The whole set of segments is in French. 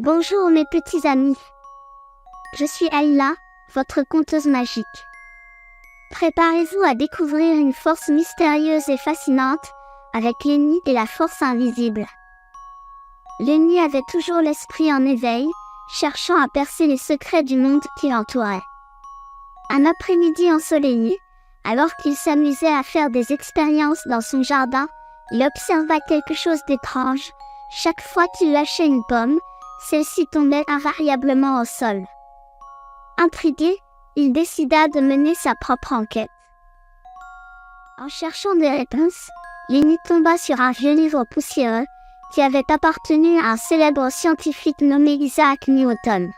Bonjour mes petits amis. Je suis Ayla, votre conteuse magique. Préparez-vous à découvrir une force mystérieuse et fascinante, avec Lenny et la force invisible. Lenny avait toujours l'esprit en éveil, cherchant à percer les secrets du monde qui l'entourait. Un après-midi ensoleillé, alors qu'il s'amusait à faire des expériences dans son jardin, il observa quelque chose d'étrange. Chaque fois qu'il lâchait une pomme, celle-ci tombait invariablement au sol. Intrigué, il décida de mener sa propre enquête. En cherchant des réponses, Lenny tomba sur un vieux livre poussiéreux qui avait appartenu à un célèbre scientifique nommé Isaac Newton.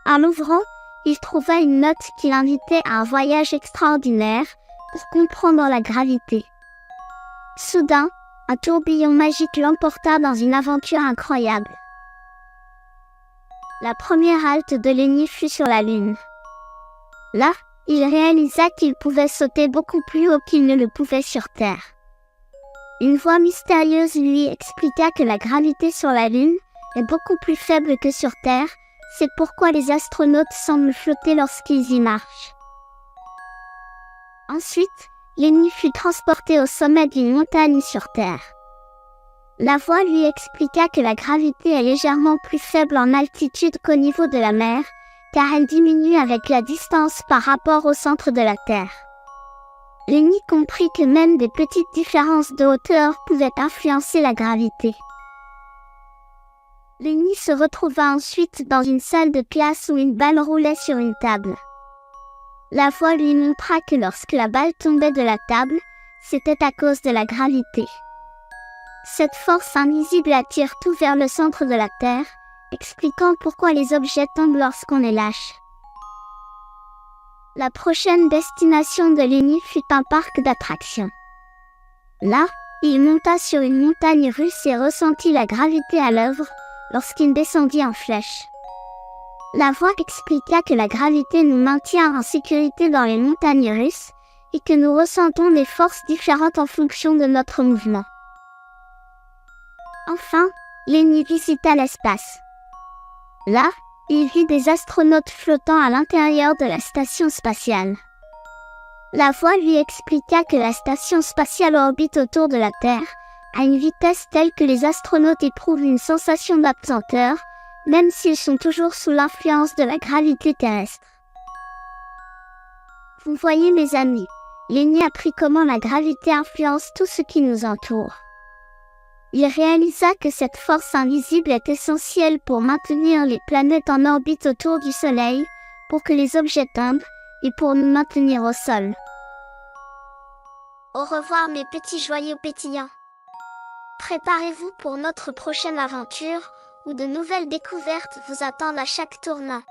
En l'ouvrant, il trouva une note qui l'invitait à un voyage extraordinaire pour comprendre la gravité. Soudain, un tourbillon magique l'emporta dans une aventure incroyable. La première halte de Lenny fut sur la Lune. Là, il réalisa qu'il pouvait sauter beaucoup plus haut qu'il ne le pouvait sur Terre. Une voix mystérieuse lui expliqua que la gravité sur la Lune est beaucoup plus faible que sur Terre, c'est pourquoi les astronautes semblent flotter lorsqu'ils y marchent. Ensuite, Lenny fut transporté au sommet d'une montagne sur Terre. La voix lui expliqua que la gravité est légèrement plus faible en altitude qu'au niveau de la mer, car elle diminue avec la distance par rapport au centre de la Terre. Lenny comprit que même des petites différences de hauteur pouvaient influencer la gravité. Lenny se retrouva ensuite dans une salle de classe où une balle roulait sur une table. La voix lui montra que lorsque la balle tombait de la table, c'était à cause de la gravité. Cette force invisible attire tout vers le centre de la Terre, expliquant pourquoi les objets tombent lorsqu'on les lâche. La prochaine destination de Lenny fut un parc d'attractions. Là, il monta sur une montagne russe et ressentit la gravité à l'œuvre lorsqu'il descendit en flèche. La voix expliqua que la gravité nous maintient en sécurité dans les montagnes russes et que nous ressentons des forces différentes en fonction de notre mouvement. Enfin, Lenny visita l'espace. Là, il vit des astronautes flottant à l'intérieur de la station spatiale. La voix lui expliqua que la station spatiale orbite autour de la Terre, à une vitesse telle que les astronautes éprouvent une sensation d'apesanteur, même s'ils sont toujours sous l'influence de la gravité terrestre. Vous voyez mes amis, Lenny apprit comment la gravité influence tout ce qui nous entoure. Il réalisa que cette force invisible est essentielle pour maintenir les planètes en orbite autour du Soleil, pour que les objets tombent, et pour nous maintenir au sol. Au revoir mes petits joyaux pétillants. Préparez-vous pour notre prochaine aventure, où de nouvelles découvertes vous attendent à chaque tournant.